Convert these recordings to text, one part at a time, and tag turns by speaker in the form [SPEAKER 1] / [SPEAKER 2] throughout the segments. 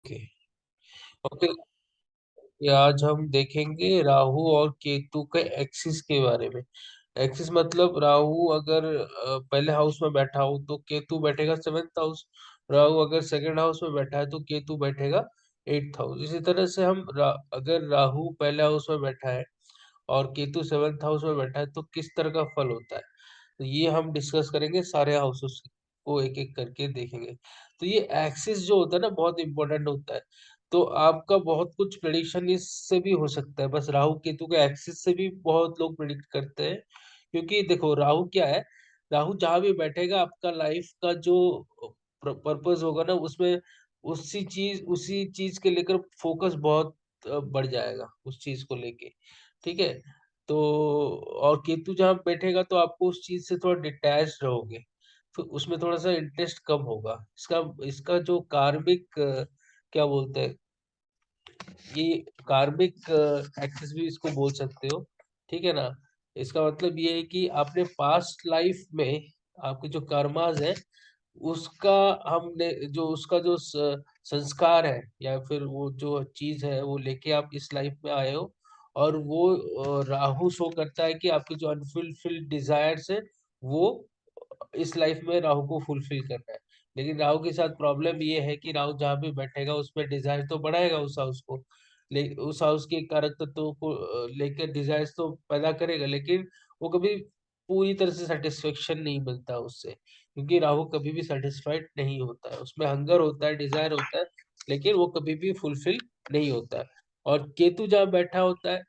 [SPEAKER 1] Okay. Okay. ये आज हम देखेंगे राहु और केतु के एक्सिस के बारे में। एक्सिस मतलब राहु अगर पहले हाउस में बैठा हो तो केतु बैठेगा सेवेंथ हाउस। राहु अगर सेकंड हाउस में बैठा है तो केतु बैठेगा एट्थ हाउस। इसी तरह से अगर राहु पहले हाउस में बैठा है और केतु सेवेंथ हाउस में बैठा है तो किस तरह का फल होता है। तो ये हम डिस्कस करेंगे, सारे हाउसेस को एक एक करके देखेंगे। तो ये एक्सिस जो होता है ना बहुत इंपॉर्टेंट होता है। तो आपका बहुत कुछ प्रेडिक्शन इससे भी हो सकता है, बस राहु केतु के एक्सिस से भी बहुत लोग प्रेडिक्ट करते हैं। क्योंकि देखो राहु क्या है, राहु जहां भी बैठेगा आपका लाइफ का जो पर्पस होगा ना उसमें उसी चीज के लेकर फोकस बहुत बढ़ जाएगा उस चीज को लेके। ठीक है। तो और केतु जहाँ बैठेगा तो आपको उस चीज से थोड़ा डिटैच रहोगे, तो उसमें थोड़ा सा इंटरेस्ट कम होगा। इसका इसका जो कार्मिक क्या बोलते हैं, ये कार्मिक एक्सिस भी इसको बोल सकते हो। ठीक है ना। इसका मतलब ये है कि आपने पास्ट लाइफ में आपके जो कर्मास है उसका हमने जो उसका जो संस्कार है या फिर वो जो चीज है वो लेके आप इस लाइफ में आए हो। और वो राहु शो करता है कि आपके जो अनफुलफिल्ड डिजायर्स है वो इस लाइफ में राहु को फुलफिल करना है। लेकिन राहु के साथ प्रॉब्लम ये है कि राहु जहाँ भी बैठेगा उसमें डिजायर तो बढ़ाएगा उस हाउस को, उस हाउस के कारक तत्वों को लेकर डिजायर्स तो पैदा करेगा, लेकिन वो कभी पूरी तरह से सेटिस्फेक्शन नहीं मिलता उससे। क्योंकि राहु कभी भी सेटिस्फाइड नहीं होता है, उसमें हंगर होता है, डिजायर होता है, लेकिन वो कभी भी फुलफिल नहीं होता है। और केतु जहाँ बैठा होता है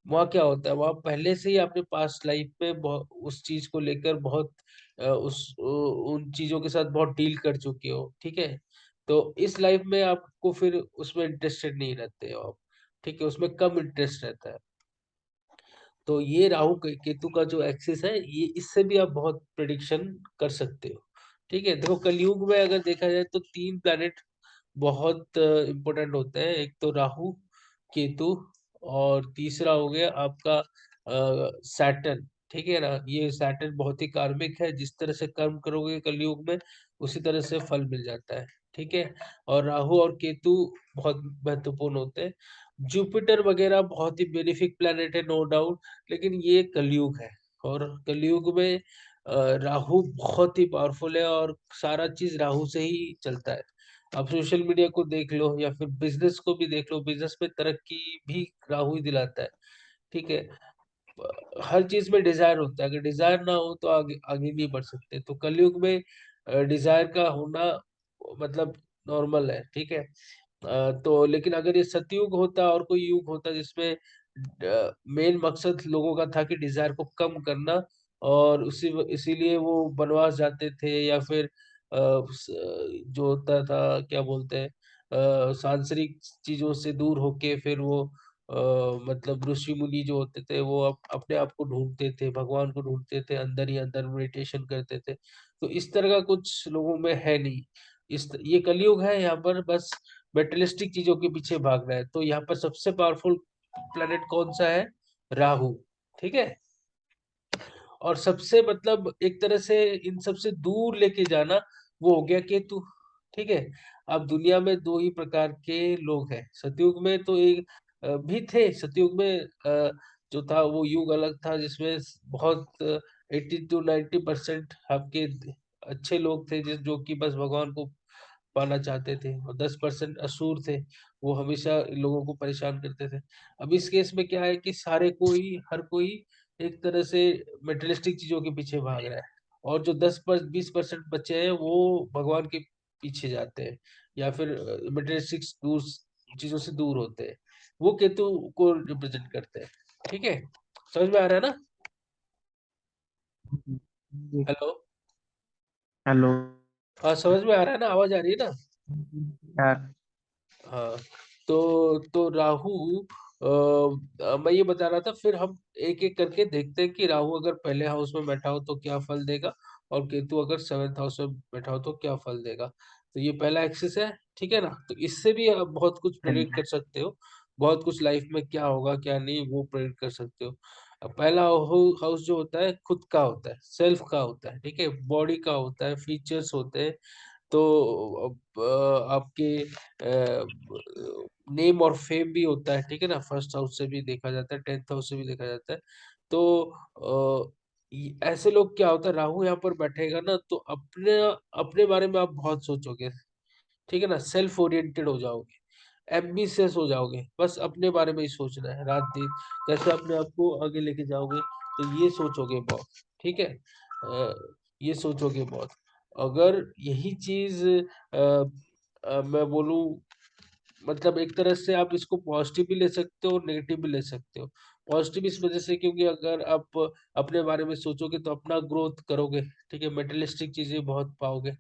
[SPEAKER 1] वहाँ क्या होता है, वहाँ पहले से ही आपने पास्ट लाइफ में उस चीज को लेकर बहुत उन चीजों के साथ बहुत डील कर चुके हो। ठीक है। तो इस लाइफ में आपको फिर उसमें इंटरेस्टेड नहीं रहते हो आप। ठीक है, उसमें कम इंटरेस्ट रहता है। तो ये केतु का जो एक्सिस है ये इससे भी आप बहुत प्रिडिक्शन कर सकते हो। ठीक है। देखो कलयुग में अगर देखा जाए तो तीन प्लैनेट बहुत इंपॉर्टेंट होते हैं। एक तो राहु केतु और तीसरा हो गया आपका सैटर्न। ठीक है ना। ये सैटर्न बहुत ही कार्मिक है, जिस तरह से कर्म करोगे कलयुग में उसी तरह से फल मिल जाता है। ठीक है। और राहु और केतु बहुत महत्वपूर्ण होते हैं। जुपिटर वगैरह बहुत ही बेनिफिक प्लैनेट है नो डाउट, लेकिन ये कलयुग है। और कलयुग में राहु बहुत ही पावरफुल है और सारा चीज राहु से ही चलता है। आप सोशल मीडिया को देख लो या फिर बिजनेस को भी देख लो, बिजनेस में तरक्की भी राहु ही दिलाता है। ठीक है। हर चीज में डिजायर होता है, अगर डिजायर ना हो तो आगे आगे नहीं बढ़ सकते। तो कलयुग में डिजायर का होना मतलब नॉर्मल है। ठीक है। तो लेकिन अगर ये सतयुग होता और कोई युग होता जिसमें मेन मकसद लोगों का था कि डिजायर को कम करना, और उसी इसीलिए वो वनवास जाते थे या फिर जो होता था क्या बोलते हैं सांसारिक चीजों से दूर होके फिर वो मतलब ऋषि मुनि जो होते थे वो अपने आप को ढूंढते थे, भगवान को ढूंढते थे, अंदर ही अंदर मेडिटेशन करते थे। तो इस तरह का कुछ लोगों में है नहीं। ये कलयुग है, यहाँ पर बस मेटेरियलिस्टिक चीजों के पीछे भागना है। तो यहाँ पर सबसे पावरफुल प्लेनेट कौन सा है? राहु। ठीक है। और सबसे मतलब एक तरह से इन सबसे दूर लेके जाना वो हो गया केतु। ठीक है। अब दुनिया में दो ही प्रकार के लोग हैं। सतयुग में तो एक भी थे। सतयुग में जो था वो युग अलग था जिसमें बहुत 80 to 90% आपके अच्छे लोग थे, जिस जो कि बस भगवान को पाना चाहते थे, और 10% असुर थे, वो हमेशा लोगों को परेशान करते थे। अब इस केस में क्या है कि सारे कोई हर कोई एक तरह से मेटेरियलिस्टिक चीजों के पीछे भाग रहा है, और जो 10-20% बचे हैं वो भगवान के पीछे जाते हैं या फिर मेटेरियलिस्टिक दूर चीजों से दूर होते हैं। वो केतु को रिप्रेजेंट करते हैं। ठीक है। समझ में आ रहा है ना?
[SPEAKER 2] जी।
[SPEAKER 1] हेलो।
[SPEAKER 2] हेलो।
[SPEAKER 1] हाँ समझ में आ रहा है ना, आवाज आ रही है ना?
[SPEAKER 2] यार।
[SPEAKER 1] हाँ। तो राहु मैं ये बता रहा था, फिर हम एक एक करके देखते हैं कि राहु अगर पहले हाउस में बैठा हो तो क्या फल देगा, और केतु अगर सेवेंथ हाउस में बैठा हो तो क्या फल देगा। तो ये पहला एक्सिस है। ठीक है ना। तो इससे भी आप बहुत कुछ
[SPEAKER 2] हाँ
[SPEAKER 1] प्रेडिक्ट
[SPEAKER 2] जी।
[SPEAKER 1] कर सकते हो, बहुत कुछ लाइफ में क्या होगा क्या नहीं वो प्रेडिक्ट कर सकते हो। अब पहला हाउस जो होता है खुद का होता है, सेल्फ का होता है। ठीक है। बॉडी का होता है, फीचर्स होते हैं, तो अब आपके नेम और फेम भी होता है, ठीक है ना, फर्स्ट हाउस से भी देखा जाता है, टेंथ हाउस से भी देखा जाता है। तो ऐसे लोग क्या होता है, राहु यहाँ पर बैठेगा ना तो अपने अपने बारे में आप बहुत सोचोगे, ठीक है ना, सेल्फ ओरिएंटेड हो जाओगे, एम्बिशियस हो जाओगे, बस अपने बारे में ही सोचना है रात दिन, कैसे अपने आप को आगे लेके जाओगे, तो ये सोचोगे बहुत, ठीक है। ये सोचोगे बहुत। अगर यही चीज मैं बोलूं, मतलब एक तरह से आप इसको पॉजिटिव भी ले सकते हो और नेगेटिव भी ले सकते हो। पॉजिटिव इस वजह से क्योंकि अगर आप अपने बारे में सोचोगे तो अपना ग्रोथ करोगे, ठीक है, मेटेरियलिस्टिक चीजें बहुत पाओगे।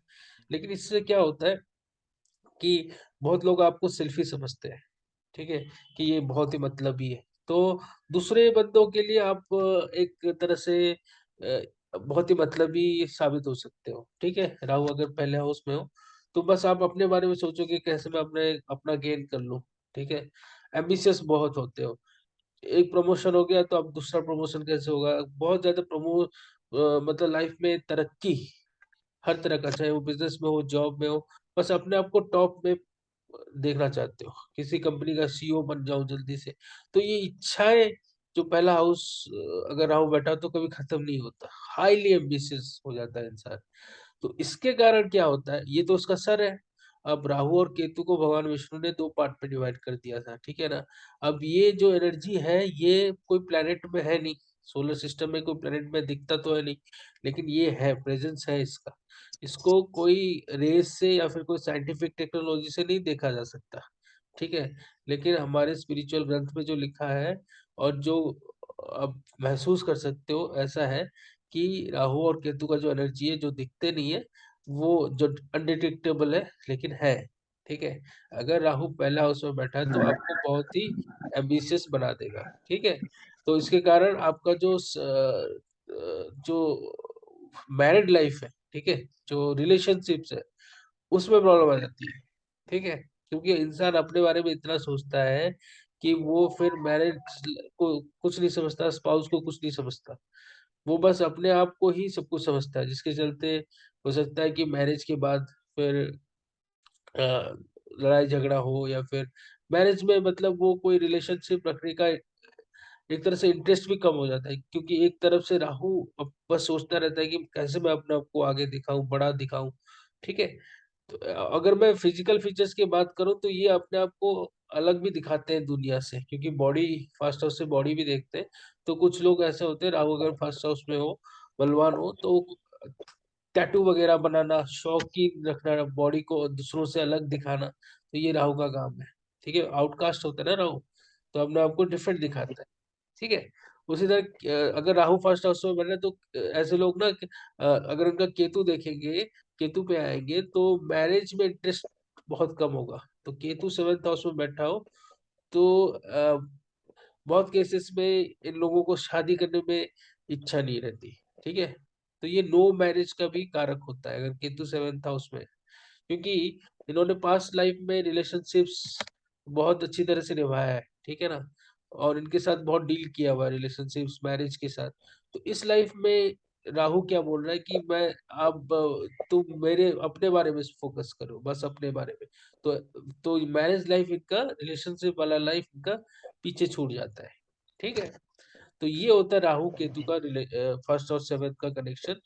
[SPEAKER 1] लेकिन इससे क्या होता है कि बहुत लोग आपको सेल्फी समझते हैं, ठीक है, कि ये बहुत ही मतलबी है। तो दूसरे बंदों के लिए आप एक तरह से बहुत ही मतलबी साबित हो सकते हो, ठीक है, राहु अगर पहले हाउस में हो तो बस आप अपने बारे में सोचोगे कैसे मैं अपने अपना गेन कर लूं, ठीक है। एम्बिशियस बहुत होते हो, एक प्रमोशन हो गया तो अब दूसरा प्रमोशन कैसे होगा, बहुत ज्यादा मतलब लाइफ में तरक्की हर तरह का, चाहे वो बिजनेस में हो, जॉब में हो, बस अपने आप को टॉप में देखना चाहते हो, किसी कंपनी का सीईओ बन जाओ जल्दी से। तो ये इच्छाएं, जो पहला हाउस अगर राहु बैठा तो कभी खत्म नहीं होता, हाईली एम्बिशियस हो जाता है इंसान। तो इसके कारण क्या होता है, ये तो उसका सर है। अब राहु और केतु को भगवान विष्णु ने दो पार्ट में डिवाइड कर दिया था, ठीक है ना। अब ये जो एनर्जी है ये कोई प्लेनेट में है नहीं, सोलर सिस्टम में कोई प्लेनेट में दिखता तो है नहीं, लेकिन ये है, प्रेजेंस है इसका। इसको कोई रेस से या फिर कोई साइंटिफिक टेक्नोलॉजी से नहीं देखा जा सकता, ठीक है। लेकिन हमारे स्पिरिचुअल ग्रंथ में जो लिखा है और जो आप महसूस कर सकते हो, ऐसा है कि राहु और केतु का जो एनर्जी है, जो दिखते नहीं है, वो जो अनडिटेक्टेबल है लेकिन है, ठीक है। अगर राहु पहला हाउस में बैठा है तो आपको बहुत ही एम्बिशियस बना देगा, ठीक है। तो इसके कारण आपका जो मैरिड लाइफ है, ठीक है, जो रिलेशनशिप्स है, उसमें प्रॉब्लम आ जाती है, ठीक है। क्योंकि इंसान अपने बारे में इतना सोचता है कि वो फिर मैरिज को कुछ नहीं समझता, स्पाउस को कुछ नहीं समझता, वो बस अपने आप को ही सब कुछ समझता है, जिसके चलते हो सकता है कि मैरिज के बाद फिर लड़ाई झगड़ा हो, या फिर मैरिज में मतलब वो कोई रिलेशनशिप रखने का एक तरह से इंटरेस्ट भी कम हो जाता है, क्योंकि एक तरफ से राहु अब बस सोचता रहता है कि कैसे मैं अपने आप को आगे दिखाऊं, बड़ा दिखाऊं, ठीक है। तो अगर मैं फिजिकल फीचर्स की बात करूं तो ये अपने आप को अलग भी दिखाते हैं दुनिया से, क्योंकि बॉडी, फर्स्ट हाउस से बॉडी भी देखते हैं। तो कुछ लोग ऐसे होते हैं, राहु अगर फर्स्ट हाउस में हो, बलवान हो, तो टैटू वगैरह बनाना, शौकीन रखना, बॉडी को दूसरों से अलग दिखाना, तो ये राहु का काम है, ठीक है। आउटकास्ट होता है ना राहु, तो अपने आप को डिफरेंट दिखाता है, ठीक है। उसी तरह अगर राहु फर्स्ट हाउस में बने तो ऐसे लोग ना अगर उनका केतु देखेंगे, केतु पे आएंगे तो मैरिज में इंटरेस्ट बहुत कम होगा। तो केतु सेवेंथ हाउस में बैठा हो तो बहुत केसेस में इन लोगों को शादी करने में इच्छा नहीं रहती, ठीक है। तो ये नो मैरिज का भी कारक होता है अगर केतु सेवेंथ हाउस में, क्योंकि इन्होंने पास्ट लाइफ में रिलेशनशिप्स बहुत अच्छी तरह से निभाया है, ठीक है ना, और इनके साथ बहुत डील किया हुआ है रिलेशनशिप्स, मैरिज के साथ। तो इस लाइफ में राहु क्या बोल रहा है कि मैं, अब तुम मेरे अपने बारे में फोकस करो, बस अपने बारे में। तो मैरिज लाइफ इनका, रिलेशनशिप वाला लाइफ इनका पीछे छूट जाता है, ठीक है। तो ये होता है राहु केतु का फर्स्ट और सेवेंथ का connection.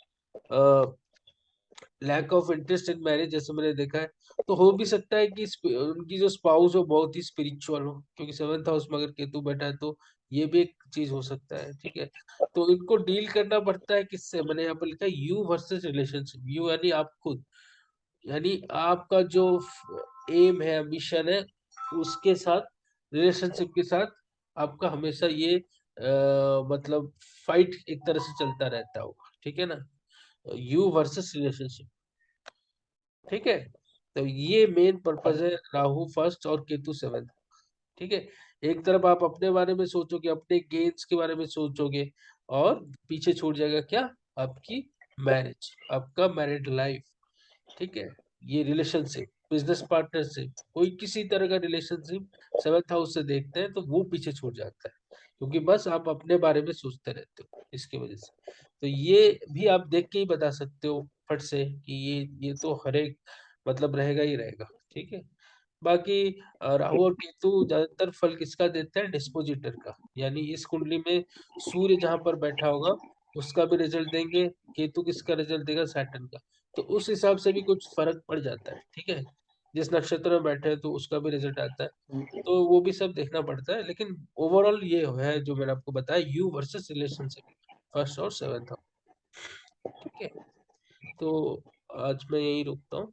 [SPEAKER 1] Lack of interest in marriage जैसे मैंने देखा है, तो हो भी सकता है कि उनकी जो स्पाउस हो बहुत ही स्पिरिचुअल हो, क्योंकि सेवेंथ हाउस में अगर केतु बैठा है तो ये भी एक चीज हो सकता है, ठीक है। तो इनको डील करना पड़ता है किससे, मैंने यहाँ पर लिखा है यू वर्सेस रिलेशनशिप। यू यानी आप खुद, यानी आपका जो एम है, मिशन है, उसके साथ, रिलेशनशिप के साथ आपका हमेशा ये मतलब फाइट एक तरह से चलता रहता होगा, ठीक है ना। यू वर्सेस रिलेशनशिप, ठीक है। तो ये मेन पर्पज है राहु फर्स्ट और केतु सेवेंथ, ठीक है। एक तरफ आप अपने बारे में सोचोगे, अपने गेन्स के बारे में सोचोगे, और पीछे छूट जाएगा क्या, आपकी मैरिज, आपका मैरिड लाइफ, ठीक है। ये रिलेशनशिप, बिजनेस पार्टनरशिप, कोई किसी तरह का रिलेशनशिप सेवंथ हाउस से देखते हैं तो वो पीछे छूट जाता है, क्योंकि बस आप अपने बारे में सोचते रहते हो इसकी वजह से। तो ये भी आप देख के ही बता सकते हो फट से कि ये तो हर एक मतलब रहेगा ही रहेगा। ठीक है। बाकी राहु और केतु ज्यादातर फल किसका देते हैं? डिस्पोजिटर का। यानी इस कुंडली में सूर्य जहां पर बैठा होगा उसका भी रिजल्ट देंगे, केतु किसका रिजल्ट देगा? सैटर्न का। तो उस हिसाब से भी कुछ फर्क पड़ जाता है। ठीक है। जिस नक्षत्र में बैठे हैं तो उसका भी रिजल्ट आता है। तो वो भी सब देखना पड़ता है, लेकिन ओवरऑल ये है जो मैंने आपको बताया, यू वर्सेस रिलेशनशिप, फर्स्ट और सेवेंथ हाउस। ठीक है। तो आज मैं यही रुकता हूँ।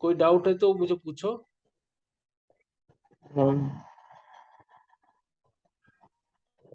[SPEAKER 1] कोई डाउट है तो मुझे पूछो।
[SPEAKER 2] हाँ,